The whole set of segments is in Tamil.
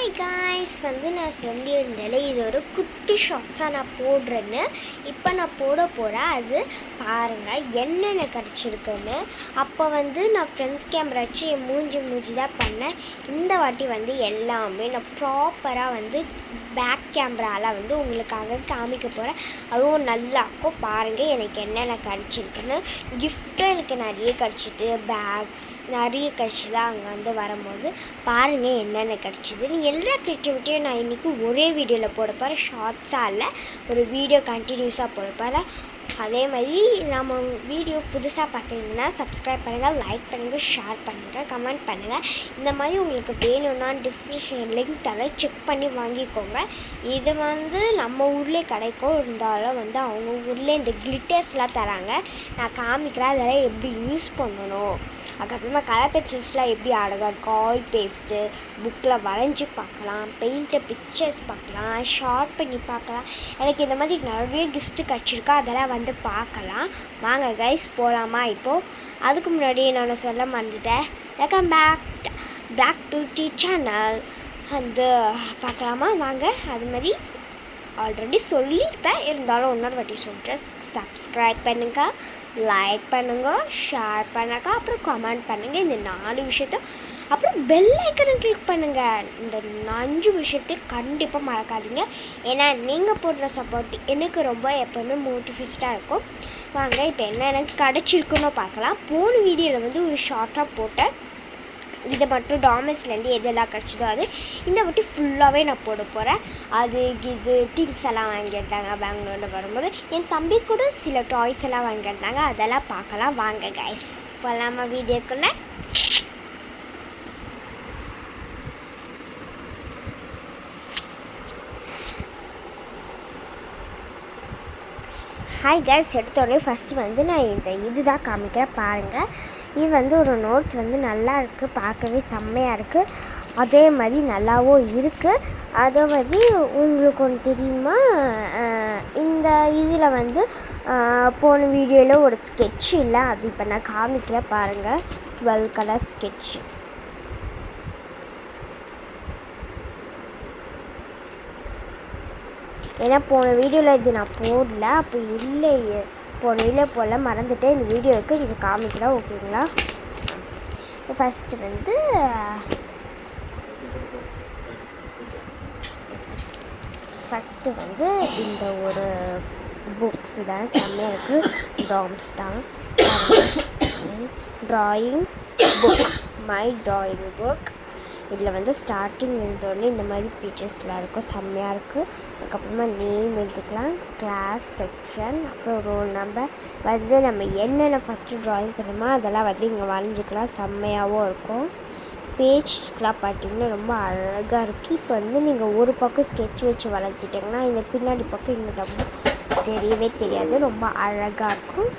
ஹாய் காய்ஸ் நான் சொல்லியிருந்தேன் இது ஒரு குட்டி ஷார்ட்ஸாக நான் போடுறேன்னு. இப்போ நான் போகிறேன். அது பாருங்கள் என்னென்ன கிடச்சிருக்குன்னு. அப்போ நான் ஃப்ரண்ட் கேமரா வச்சு என் மூஞ்சி தான் பண்ணேன். இந்த வாட்டி எல்லாமே நான் ப்ராப்பராக பேக் கேமராவில் உங்களுக்காக காமிக்க போகிறேன். அதுவும் நல்லா இருக்கும். பாருங்கள் எனக்கு என்னென்ன கிடச்சிருக்குன்னு. கிஃப்ட்டும் எனக்கு நிறைய கிடச்சிது, பேக்ஸ் நிறைய கிடச்சிது. அங்கே வரும்போது பாருங்கள் என்னென்ன கிடச்சிது. எல்லா கிரியேட்டிவிட்டியும் நான் இன்றைக்கி ஒரே வீடியோவில் போட போகிறேன். ஷார்ட்ஸாக இல்லை, ஒரு வீடியோ கண்டினியூஸாக போட போகிறேன். அதே மாதிரி நம்ம வீடியோ புதுசாக பார்க்குறீங்கன்னா சப்ஸ்கிரைப் பண்ணுங்கள், லைக் பண்ணுங்கள், ஷேர் பண்ணுங்கள், கமெண்ட் பண்ணுங்கள். இந்த மாதிரி உங்களுக்கு வேணும்னா டிஸ்கிரிப்ஷன் லிங்க் தரேன், செக் பண்ணி வாங்கிக்கோங்க. இது நம்ம ஊர்லேயே கிடைக்கும். இருந்தாலும் அவங்க ஊரில் இந்த கிளிட்டர்ஸ்லாம் தராங்க. நான் காமிக்கிறேன் அதெல்லாம் எப்படி யூஸ் பண்ணணும். அதுக்கப்புறமா கலர் பென்சில்ஸ்லாம் எப்படி அழகாக இருக்கும். ஆயில் பேஸ்ட்டு புக்கில் வரைஞ்சி பார்க்கலாம், பெயிண்ட்டை பிக்சர்ஸ் பார்க்கலாம், ஷார்ட் பண்ணி பார்க்கலாம். எனக்கு இந்த மாதிரி நிறைய கிஃப்ட்டு கிடச்சிருக்கா, அதெல்லாம் பார்க்கலாம். வாங்க கைஸ் போகலாமா? இப்போது அதுக்கு முன்னாடி நான் சொல்ல மறந்துட்டேன். Welcome back to the channel பார்க்கலாமா? வாங்க. அது மாதிரி ஆல்ரெடி சொல்லியிருப்பேன், இருந்தாலும் இன்னொரு வாட்டி சொல்கிறேன். சப்ஸ்கிரைப் பண்ணுங்கள், லைக் பண்ணுங்கள், ஷேர் பண்ணுங்க, அப்புறம் கமெண்ட் பண்ணுங்கள். இந்த 4 விஷயத்த, அப்புறம் பெல் ஐக்கனை கிளிக் பண்ணுங்கள். இந்த 5 விஷயத்தையும் கண்டிப்பாக மறக்காதீங்க. ஏன்னா நீங்கள் போடுற சப்போர்ட் எனக்கு ரொம்ப எப்போவுமே மோட்டிவேட்டாக இருக்கும். வாங்க இப்போ என்ன எனக்கு கிடச்சிருக்குன்னு பார்க்கலாம். போன வீடியோவில் ஒரு ஷார்ட்டாக போட்டேன். இதை மட்டும் டாமஸ்லேருந்து எதெல்லாம் கிடச்சிதோ அது இந்த வாட்டி ஃபுல்லாகவே நான் போட போகிறேன். அது இது திங்ஸ் எல்லாம் வாங்கியிருந்தாங்க பெங்களூரில் வரும்போது. என் தம்பி கூட சில டாய்ஸ் எல்லாம் வாங்கியிருந்தாங்க, அதெல்லாம் பார்க்கலாம். வாங்க கைஸ் போகலாமா வீடியோக்குள்ளே? ஹாய் கைஸ், எடுத்தோடனே ஃபஸ்ட்டு நான் இதுதான் காமிக்கிறேன். பாருங்கள், இது ஒரு நோட் நல்லா இருக்குது, பார்க்கவே செம்மையாக இருக்குது. அதே மாதிரி நல்லாவும் இருக்குது. அதை உங்களுக்கு ஒன்று தெரியுமா, இந்த இதில் போன வீடியோவில் ஒரு ஸ்கெட்ச் இல்லை, அது இப்போ நான் காமிக்கிறேன். பாருங்கள், 12 கலர் ஸ்கெட்ச். ஏன்னா போன வீடியோவில் இது நான் போடல, அப்போ இல்லை, போன வீடியோ போடல, மறந்துட்டேன். இந்த வீடியோவுக்கு நீங்கள் காமிக்கலாம், ஓகேங்களா? ஃபஸ்ட்டு இந்த ஒரு புக்ஸ் தான் செம்மையாக இருக்குது. டாம்ஸ் தான், drawing book, my drawing book. இதில் ஸ்டார்டிங் இருந்தோடனே இந்த மாதிரி பிக்சர்ஸ்லாம் இருக்கும், செம்மையாக இருக்குது. அதுக்கப்புறமா நேம் எழுதிக்கலாம், கிளாஸ், செக்ஷன், அப்புறம் ரோல் நம்பர். நம்ம என்னென்ன ஃபஸ்ட்டு ட்ராயிங் பண்ணுறோமோ அதெல்லாம் இங்கே வரைஞ்சிக்கலாம், செம்மையாகவும் இருக்கும். பேஜ்ஸ்லாம் பார்த்திங்கன்னா ரொம்ப அழகாக இருக்குது. இப்போ நீங்கள் ஒரு பக்கம் ஸ்கெட்ச் வச்சு வரைஞ்சிட்டிங்கன்னா இந்த பின்னாடி பக்கம் இங்கே ரொம்ப தெரியவே தெரியாது, ரொம்ப அழகாக இருக்கும்.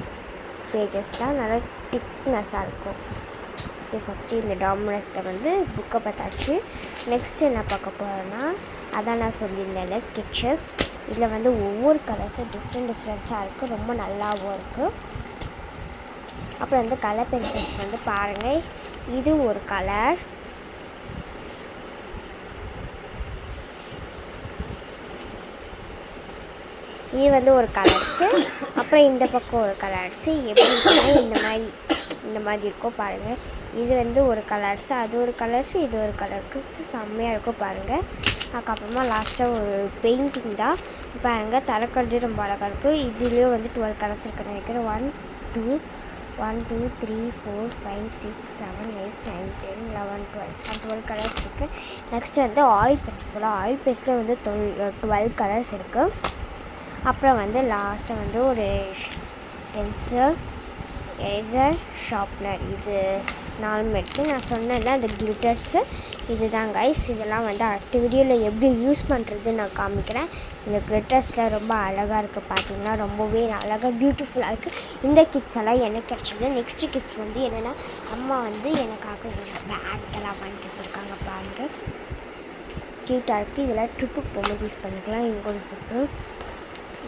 பேஜஸ்லாம் நல்லா திக்னஸாக இருக்கும். ஃபஸ்ட்டு இந்த டாமினஸில் புக்கை பார்த்தாச்சு. நெக்ஸ்ட்டு என்ன பார்க்க போகிறேன்னா, அதான் நான் சொல்லியிருந்தேன்ல ஸ்கெட்சஸ். இதில் ஒவ்வொரு கலர்ஸும் டிஃப்ரெண்ட்ஸாக இருக்குது, ரொம்ப நல்லாவும் இருக்குது. அப்புறம் கலர் பென்சில்ஸ் பாருங்கள், இது ஒரு கலர், இது ஒரு கலர்ஸு. அப்புறம் இந்த பக்கம் ஒரு கலர்ஸு. எப்படி இந்த மாதிரி இருக்கும் பாருங்கள். இது ஒரு கலர்ஸு, அது ஒரு கலர்ஸு, இது ஒரு கலருக்கு செம்மையாக இருக்கும் பாருங்கள். அதுக்கப்புறமா லாஸ்ட்டாக ஒரு பெயிண்டிங் தான் பாருங்கள். தலைக்கல்வி ரொம்ப அழகாக இருக்குது. இதுலேயும் 12 கலர்ஸ் இருக்குன்னு நினைக்கிறேன். 1 2 3 4 5 6 7 8 9 10 11 12 கலர்ஸ் இருக்குது. நெக்ஸ்ட்டு ஆயில் பேஸ்ட் போல். ஆயில் பேஸ்ட்டில் 12 கலர்ஸ் இருக்குது. அப்புறம் லாஸ்ட்டாக ஒரு பென்சில், எரேசர், ஷார்ப்னர். இது 4 இருக்குது. நான் சொன்னேன்ல அந்த கிளிட்டர்ஸு இதுதான் கைஸ். இதெல்லாம் அடுத்த வீடியோவில் எப்படி யூஸ் பண்ணுறதுன்னு நான் காமிக்கிறேன். இந்த கிளிட்டர்ஸில் ரொம்ப அழகாக இருக்குது, பார்த்திங்கன்னா ரொம்பவே அழகாக பியூட்டிஃபுல்லாக இருக்குது. இந்த கிட்ஸ் எல்லாம் எனக்கு கிடச்சிது. நெக்ஸ்ட்டு கிட்ஸ் என்னென்னா, அம்மா எனக்காக பேக்கெல்லாம் வாங்கிட்டு போயிருக்காங்க பாருங்கள், க்யூட்டாக இருக்குது. இதெல்லாம் ட்ரிப்புக்கு போகும்போது யூஸ் பண்ணிக்கலாம். இங்கே ஒரு ஜிப்பு,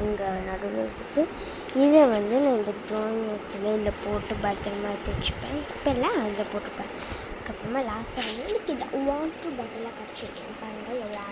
இங்கே நடுவில் ஜிப்பு. இதை நான் இந்த ட்ராயிங் நோட்ஸில் இல்லை போட்டு பத்திரமா தைச்சிப்பேன். இப்போ எல்லாம் அதில் போட்டுப்பேன். அதுக்கப்புறமா மறக்காமல் லாஸ்ட்டாக வந்து எனக்கு இந்த வாட்டர் பாட்டிலாக கிடச்சிருக்கேன் பாருங்கள் எவ்வளோ